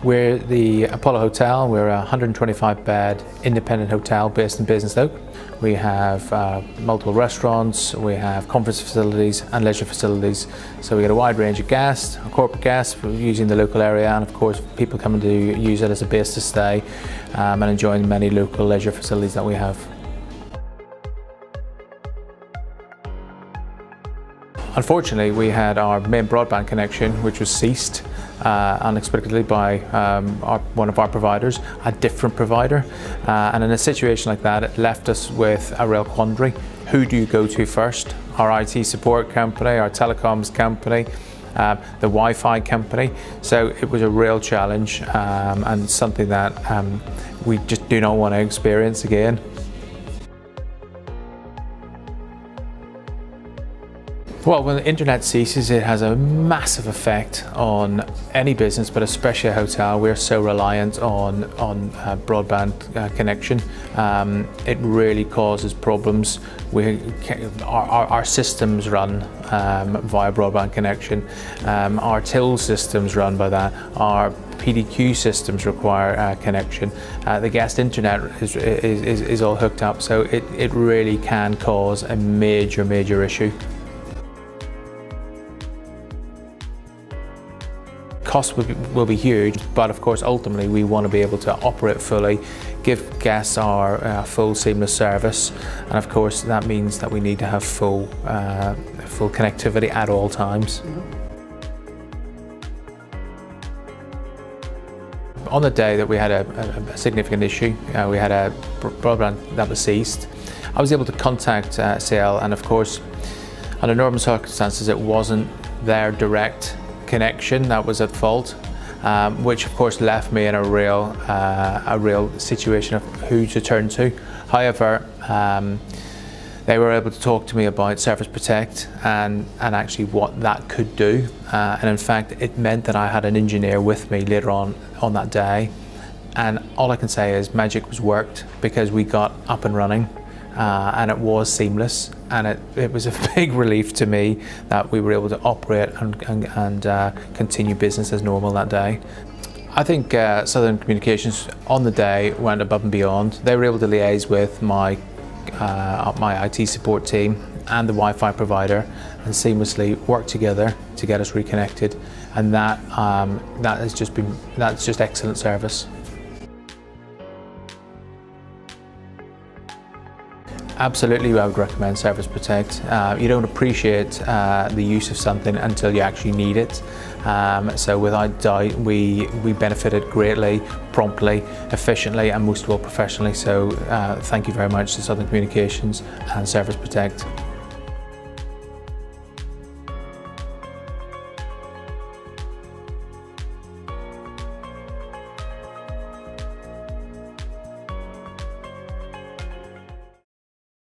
We're the Apollo Hotel. We're a 125-bed independent hotel based in Basingstoke. We have multiple restaurants, we have conference facilities and leisure facilities. So we get a wide range of guests, corporate guests using the local area, and of course people coming to use it as a base to stay and enjoying many local leisure facilities that we have. Unfortunately, we had our main broadband connection, which was ceased unexpectedly by one of our providers, a different provider. And in a situation like that, it left us with a real quandary. Who do you go to first? Our IT support company, our telecoms company, the Wi-Fi company. So it was a real challenge and something that we just do not want to experience again. Well, when the internet ceases, it has a massive effect on any business, but especially a hotel. We're so reliant on broadband connection. It really causes problems. Our systems run via broadband connection. Our till systems run by that. Our PDQ systems require connection. The guest internet is all hooked up, so it really can cause a major issue. Costs will be huge, but of course ultimately we want to be able to operate fully, give guests our full seamless service, and of course that means that we need to have full connectivity at all times. On the day that we had a significant issue, we had a broadband that was ceased, I was able to contact CL, and of course under normal circumstances it wasn't their direct connection that was at fault, which of course left me in a real situation of who to turn to. However, they were able to talk to me about Service Protect and actually what that could do, and in fact it meant that I had an engineer with me later on that day, and all I can say is magic was worked, because we got up and running. And it was seamless, and it was a big relief to me that we were able to operate and continue business as normal that day. I think Southern Communications on the day went above and beyond. They were able to liaise with my IT support team and the Wi-Fi provider and seamlessly work together to get us reconnected, and that's just excellent service. Absolutely, I would recommend Service Protect. You don't appreciate the use of something until you actually need it. So without doubt, we benefited greatly, promptly, efficiently, and most of all professionally. So thank you very much to Southern Communications and Service Protect.